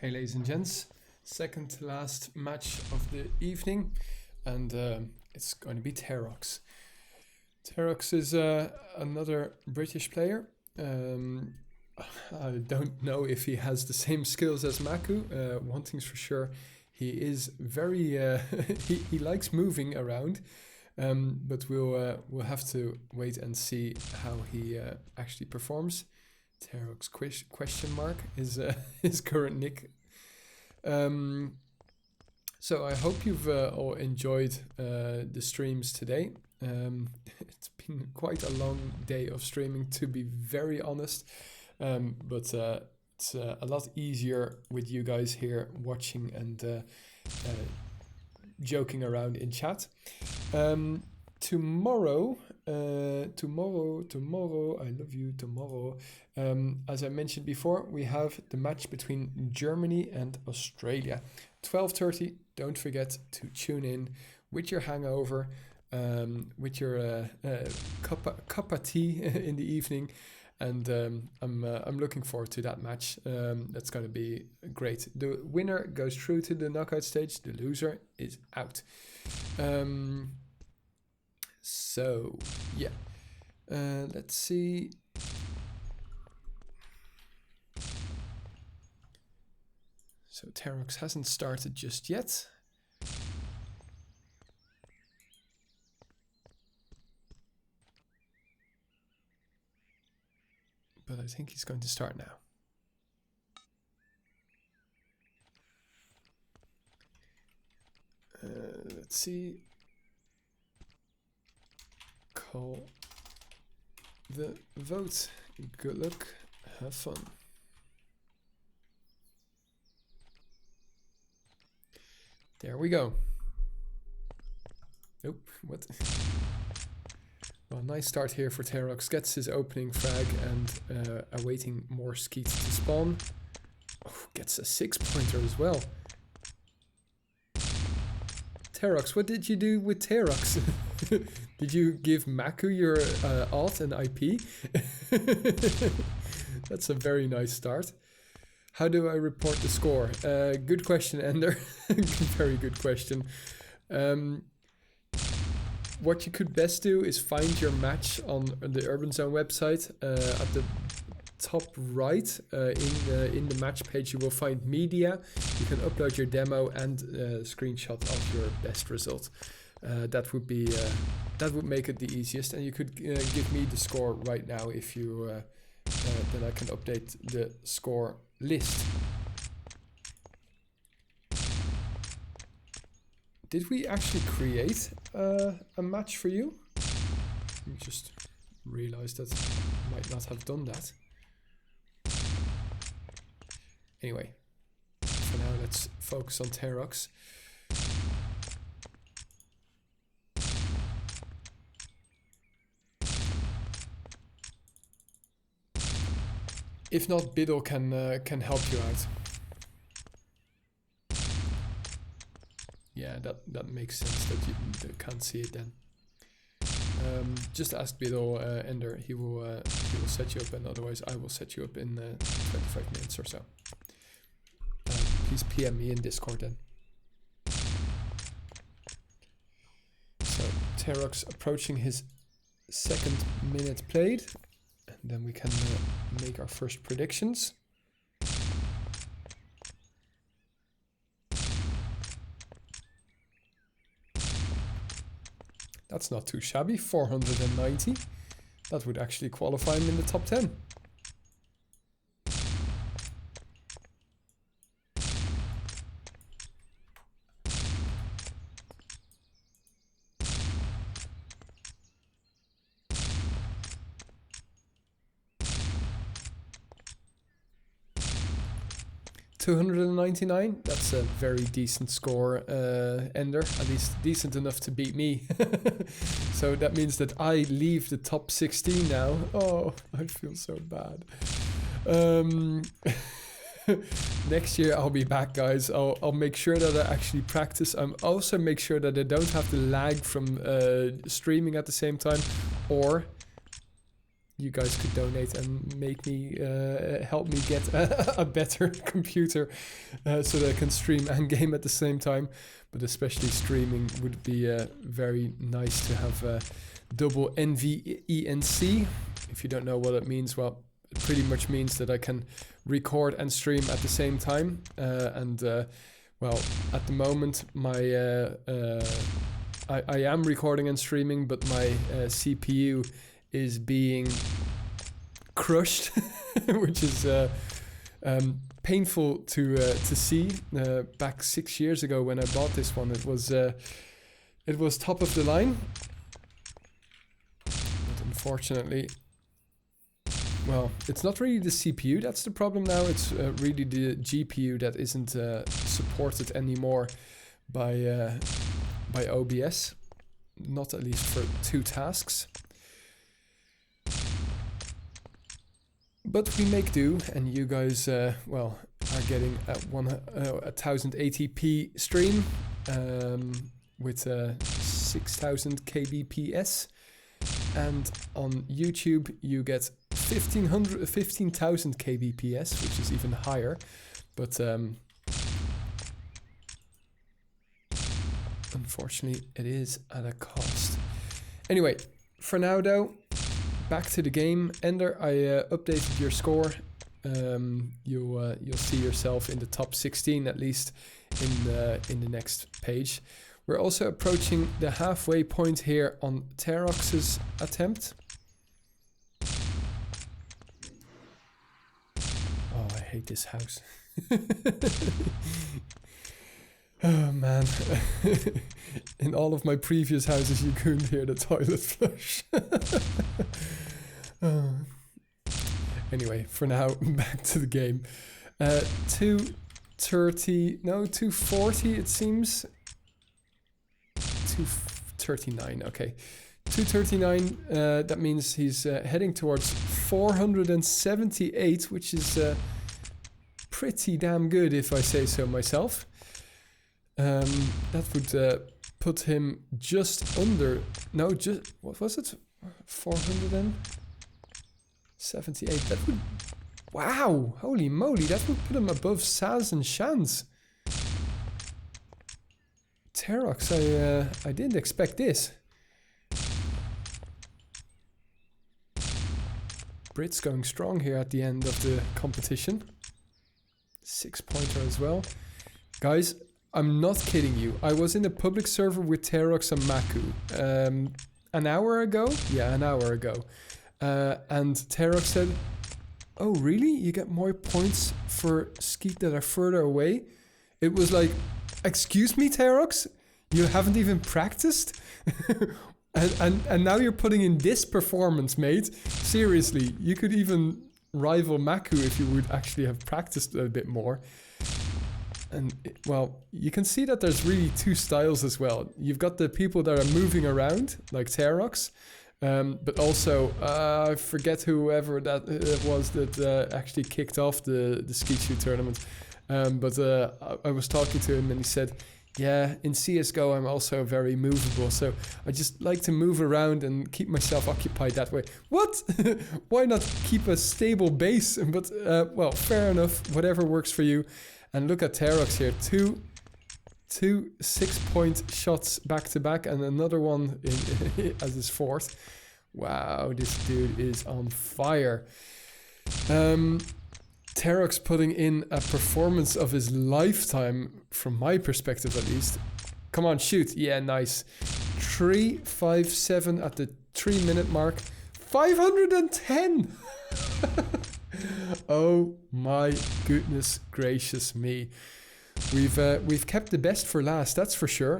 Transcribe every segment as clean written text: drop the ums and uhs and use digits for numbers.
Okay, ladies and gents, second to last match of the evening, and it's going to be Terox. Terox is another British player. I don't know if he has the same skills as Maku. One thing's for sure, he is very he likes moving around, but we'll have to wait and see how he actually performs. Terox question mark is his current nick. So I hope you've all enjoyed the streams today. It's been quite a long day of streaming, to be very honest, but it's a lot easier with you guys here watching and joking around in chat. Tomorrow, I love you, tomorrow. As I mentioned before, we have the match between Germany and Australia. 12:30, don't forget to tune in with your hangover, with your cup of tea in the evening. And I'm looking forward to that match. That's going to be great. The winner goes through to the knockout stage. The loser is out. So, yeah. Let's see. So Terox hasn't started just yet. But I think he's going to start now. Let's see. Call the vote. Good luck. Have fun. There we go. Nope. What? Well, nice start here for Terox. Gets his opening frag and awaiting more Skeet to spawn. Oh, gets a 6-pointer as well. Terox, what did you do with Terox? Did you give Maku your alt and IP? That's a very nice start. How do I report the score? Good question, Ender. Very good question. What you could best do is find your match on the Urban Zone website. At the top right in the match page, you will find media. You can upload your demo and a screenshot of your best result. That would make it the easiest, and you could give me the score right now if you then I can update the score list. Did we actually create a match for you? I just realized that I might not have done that. Anyway, for now let's focus on Terox. If not, Biddle can help you out. Yeah, that makes sense that you can't see it then. Just ask Biddle, Ender. He will set you up, and otherwise I will set you up in 25 minutes or so. Please PM me in Discord then. So Terox approaching his 2nd minute played, and then we can make our first predictions. That's not too shabby, 490. That would actually qualify him in the top 10. $299. That's a very decent score, Ender. At least decent enough to beat me. So that means that I leave the top 16 now. Oh, I feel so bad. Next year I'll be back, guys. I'll make sure that I actually practice. I'm also make sure that I don't have to lag from streaming at the same time, or you guys could donate and make me help me get a better computer so that I can stream and game at the same time. But especially streaming would be very nice to have double NVENC. If you don't know what it means, well, it pretty much means that I can record and stream at the same time. Well, at the moment, I am recording and streaming, but my CPU is being crushed, which is painful to see. Back 6 years ago when I bought this one, it was top of the line, but unfortunately, well, it's not really the CPU that's the problem now. It's really the GPU that isn't supported anymore by OBS, not at least for 2 tasks. But we make do, and you guys, well, are getting a 1080p stream with 6000 kbps, and on YouTube you get 15,000 kbps, which is even higher, but unfortunately it is at a cost. Anyway, for now though, back to the game. Ender, I updated your score. You'll see yourself in the top 16 at least in the next page. We're also approaching the halfway point here on Terox's attempt. Oh, I hate this house. Oh man. In all of my previous houses you couldn't hear the toilet flush. Anyway, for now, back to the game. 240 it seems. 239, okay. 239, that means he's heading towards 478, which is pretty damn good if I say so myself. That would put him just under, no, just, what was it? 478, that would, wow, holy moly, that would put him above Saz and Shans. Terox, I didn't expect this. Brit's going strong here at the end of the competition. 6-pointer as well. Guys, I'm not kidding you. I was in a public server with Terox and Maku an hour ago. Yeah, an hour ago. And Terox said, "Oh, really? You get more points for Skeet that are further away?" It was like, "Excuse me, Terox? You haven't even practiced?" and now you're putting in this performance, mate. Seriously, you could even rival Maku if you would actually have practiced a bit more. And, well, you can see that there's really 2 styles as well. You've got the people that are moving around, like Terox, but also, I forget whoever that was that actually kicked off the Skeet Shoot tournament. But I was talking to him and he said, yeah, in CSGO I'm also very movable, so I just like to move around and keep myself occupied that way. What? Why not keep a stable base? But, well, fair enough, whatever works for you. And look at Terox here, two 6-point shots back to back and another one as his 4th. Wow, this dude is on fire. Terox putting in a performance of his lifetime, from my perspective at least. Come on, shoot. Yeah, nice. 357 at the 3-minute mark. 510! Oh my goodness gracious me. We've kept the best for last, that's for sure.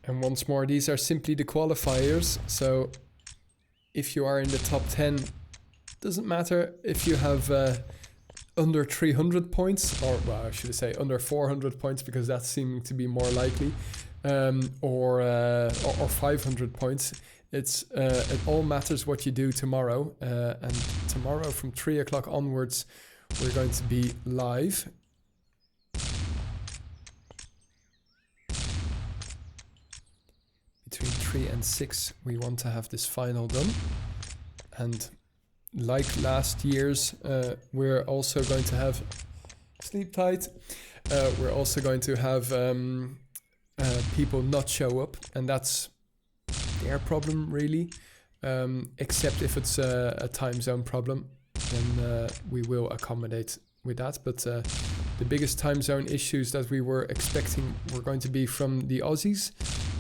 And once more, these are simply the qualifiers, so if you are in the top 10, doesn't matter if you have under 300 points, or well, I should say under 400 points, because that's seeming to be more likely, or 500 points. it all matters what you do tomorrow. And tomorrow from 3 o'clock onwards, we're going to be live. Between 3 and 6, we want to have this final done. And like last year's, we're also going to have sleep tight. We're also going to have people not show up, and that's their problem really. Except if it's a time zone problem, then we will accommodate with that. But the biggest time zone issues that we were expecting were going to be from the Aussies,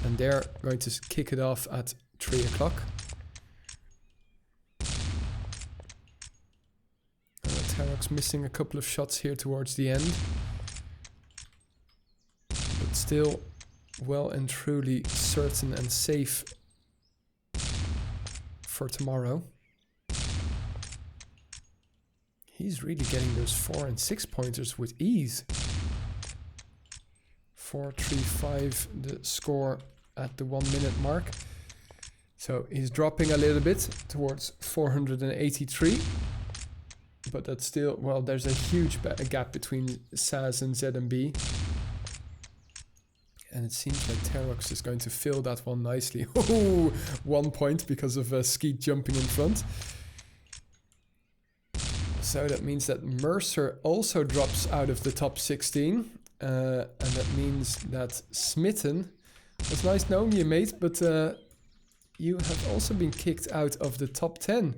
and they're going to kick it off at 3 o'clock. Terox missing a couple of shots here towards the end. But still well and truly certain and safe for tomorrow. He's really getting those 4 and 6 pointers with ease. 4-3-5 the score at the 1 minute mark. So he's dropping a little bit towards 483. But that's still, well, there's a huge gap between Saz and ZMB. And it seems like Terox is going to fill that one nicely. Oh, 1 point because of Skeet jumping in front. So that means that Mercer also drops out of the top 16. And that means that Smitten, was nice knowing you, mate, but you have also been kicked out of the top 10.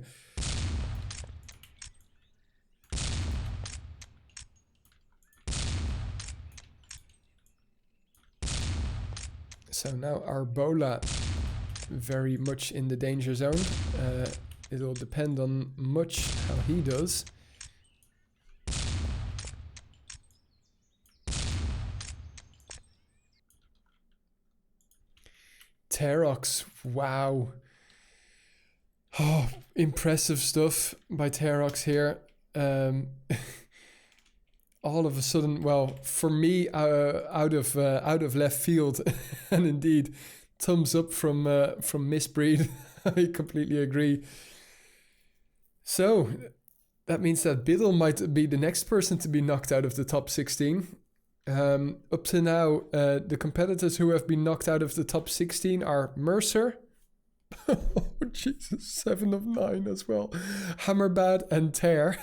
So now Arbola very much in the danger zone. It will depend on much how he does. Terox, wow. Oh, impressive stuff by Terox here. All of a sudden, well, for me, out of left field, and indeed, thumbs up from Misbreed. I completely agree. So that means that Biddle might be the next person to be knocked out of the top 16. Up to now, the competitors who have been knocked out of the top 16 are Mercer. Oh, Jesus, 7 of 9 as well. Hammerbad and Tear.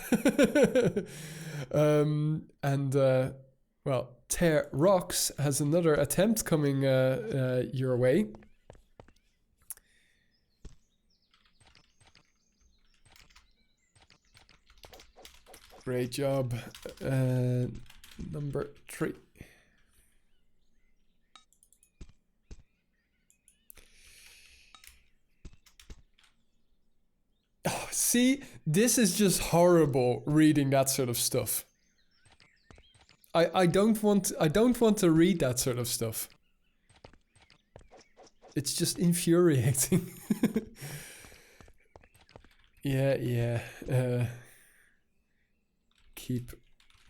Well, Terox has another attempt coming your way. Great job. Number 3. Oh, see, this is just horrible reading that sort of stuff. I don't want to read that sort of stuff. It's just infuriating. Yeah. Keep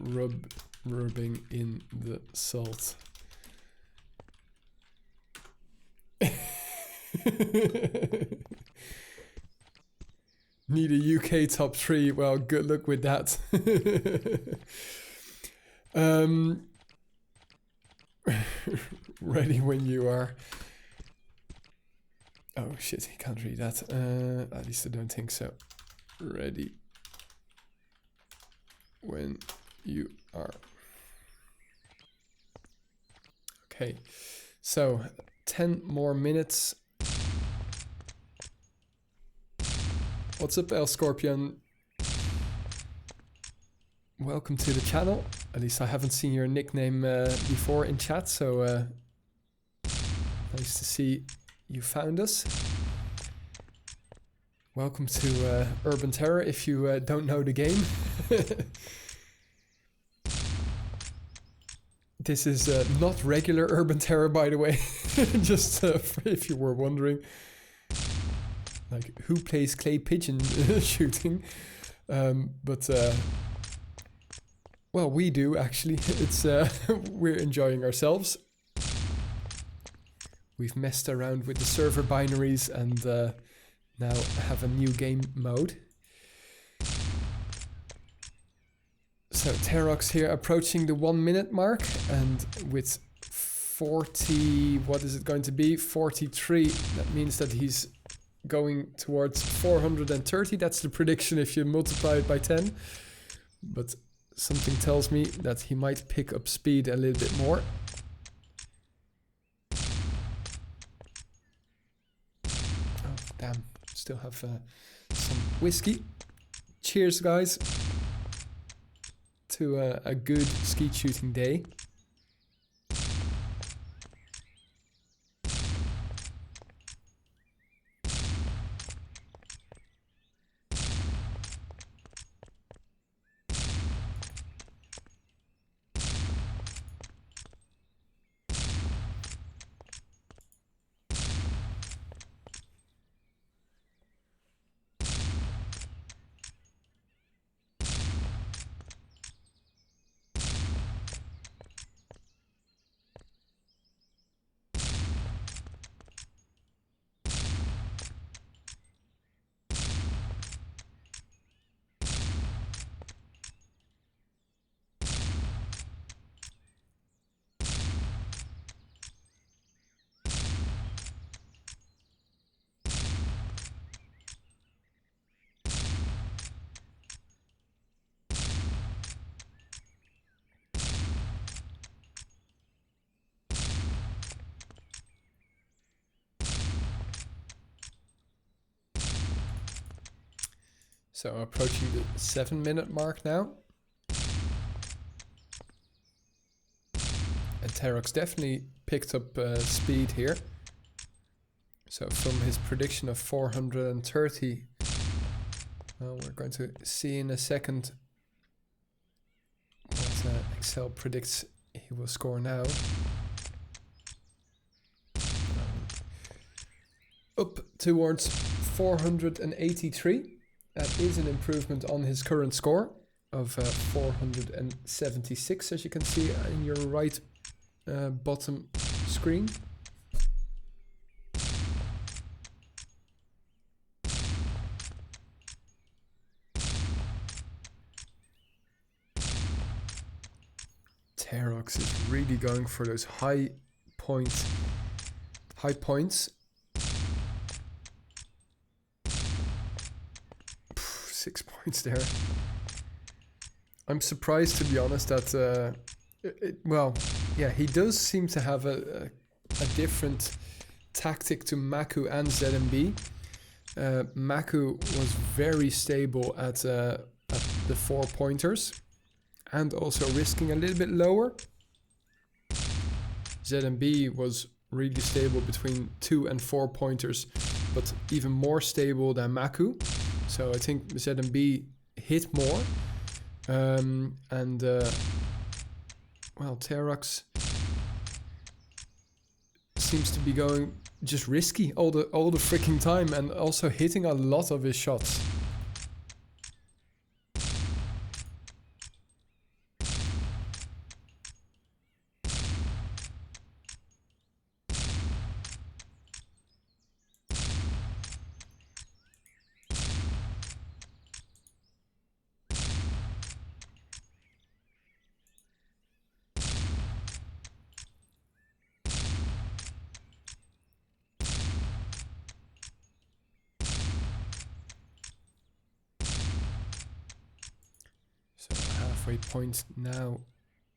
rubbing in the salt. Need a UK top 3. Well, good luck with that. Ready when you are. Oh shit, he can't read that. At least I don't think so. Ready when you are. Okay, so 10 more minutes. What's up, El Scorpion? Welcome to the channel. At least I haven't seen your nickname before in chat, so nice to see you found us. Welcome to Urban Terror if you don't know the game. This is not regular Urban Terror, by the way, just if you were wondering. Like, who plays clay pigeon shooting? But well, we do actually. It's we're enjoying ourselves. we've messed around with the server binaries and now have a new game mode. So Terox here approaching the 1 minute mark, and with 40, what is it going to be? 43. That means that he's going towards 430. That's the prediction if you multiply it by 10. But something tells me that he might pick up speed a little bit more. Oh, damn. Still have some whiskey. Cheers, guys, to a good skeet shooting day. So approaching the 7 minute mark now. And Terox definitely picked up speed here. So from his prediction of 430, well, we're going to see in a second what Excel predicts he will score now. Up towards 483. That is an improvement on his current score of 476, as you can see in your right bottom screen. Terox is really going for those high points. 6 points there. I'm surprised, to be honest, that well, yeah, he does seem to have a different tactic to Maku and ZMB. Maku was very stable at the 4 pointers and also risking a little bit lower. ZMB was really stable between 2 and 4 pointers, but even more stable than Maku. So I think ZMB hit more. Well, Terox seems to be going just risky all the freaking time, and also hitting a lot of his shots. Halfway point now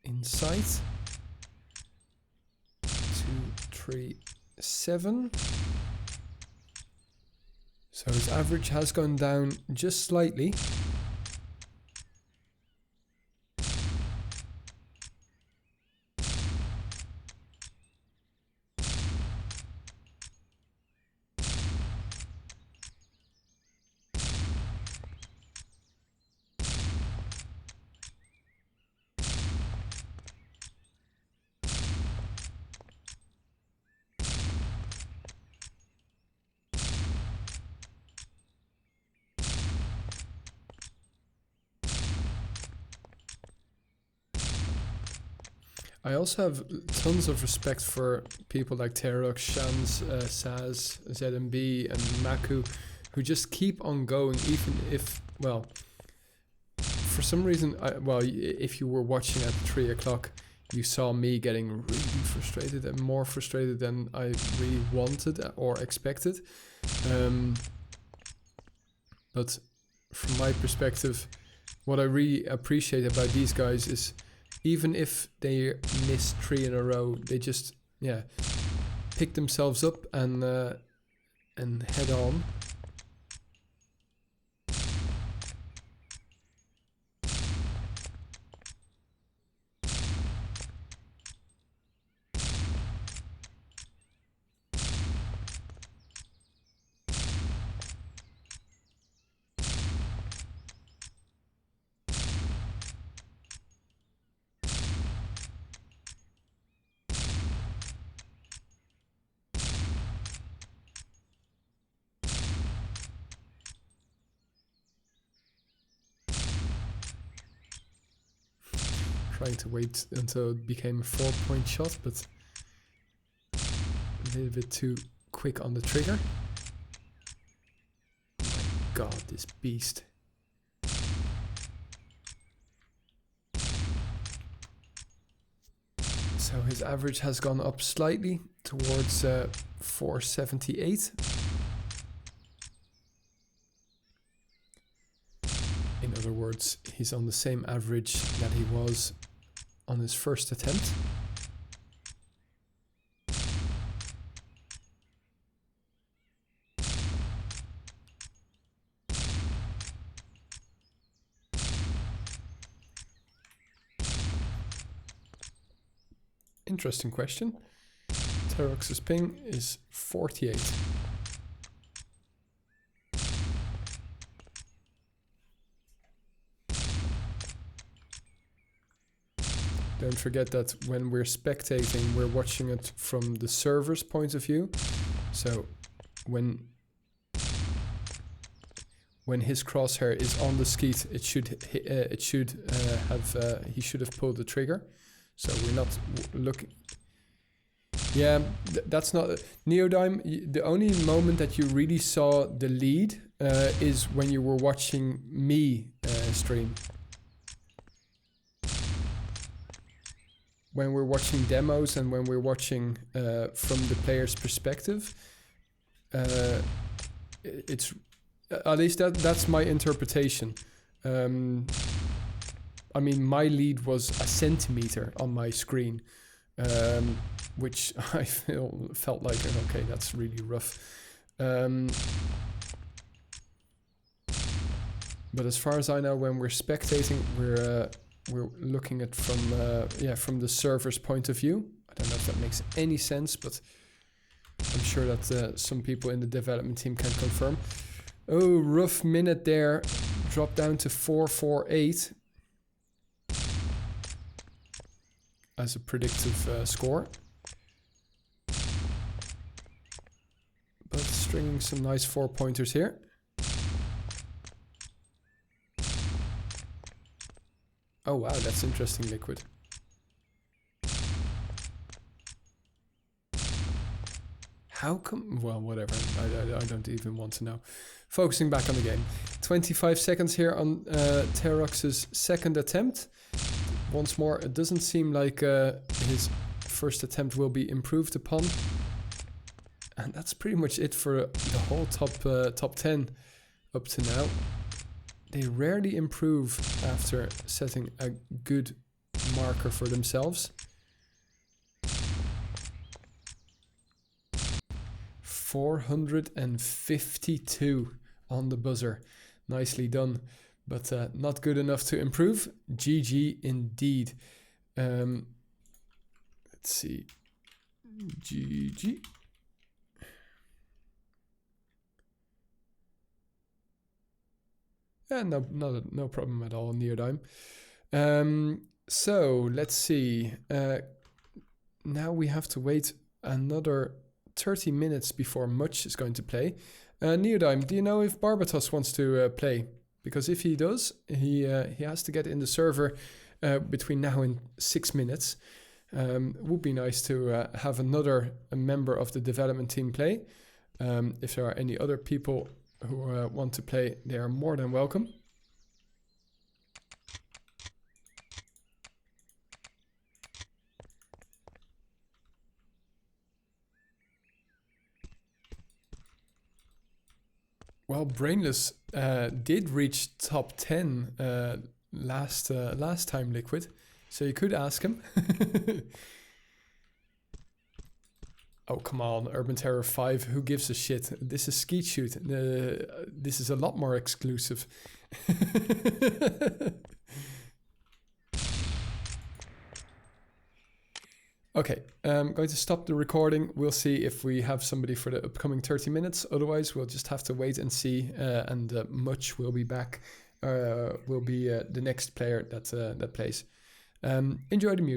in sight. 2, 3, 7. So his average has gone down just slightly. I also have tons of respect for people like Terox, Shans, Saz, ZMB, and Maku, who just keep on going, even if, well, for some reason, if you were watching at 3 o'clock, you saw me getting really frustrated and more frustrated than I really wanted or expected. But from my perspective, what I really appreciate about these guys is even if they miss 3 in a row, they just pick themselves up and head on. Trying to wait until it became a 4-point shot, but a little bit too quick on the trigger. Oh my god, this beast. So his average has gone up slightly towards 478. In other words, he's on the same average that he was on his first attempt. Interesting question. Terox's ping is 48. Don't forget that when we're spectating, we're watching it from the server's point of view. So when his crosshair is on the Skeet, he should have pulled the trigger. So we're not looking. Yeah, that's not Neodime. The only moment that you really saw the lead is when you were watching me stream. When we're watching demos and when we're watching from the player's perspective, it's at least that's my interpretation. I mean, my lead was a centimeter on my screen, which I felt like, okay, that's really rough. But as far as I know, when we're spectating, we're looking at from the server's point of view. I don't know if that makes any sense, but I'm sure that some people in the development team can confirm. Oh, rough minute there. Dropped down to 448 as a predictive score. But stringing some nice 4-pointers here. Oh wow, that's interesting, Liquid. How come? Well, whatever. I don't even want to know. Focusing back on the game. 25 seconds here on Terox's second attempt. Once more, it doesn't seem like his first attempt will be improved upon. And that's pretty much it for the whole top 10 up to now. They rarely improve after setting a good marker for themselves. 452 on the buzzer. Nicely done, but not good enough to improve. GG indeed. Let's see. GG. Yeah, no problem at all, Neodime. So let's see. Now we have to wait another 30 minutes before Much is going to play. Neodime, do you know if Barbatos wants to play? Because if he does, he has to get in the server between now and 6 minutes. It would be nice to have another member of the development team play. If there are any other people who want to play, they are more than welcome. Well, Brainless did reach top 10 last time, Liquid. So you could ask him. Oh, come on, Urban Terror 5, who gives a shit? This is Skeet Shoot. This is a lot more exclusive. Okay, I'm going to stop the recording. We'll see if we have somebody for the upcoming 30 minutes. Otherwise, we'll just have to wait and see. And Much will be back. Will be the next player that plays. Enjoy the music.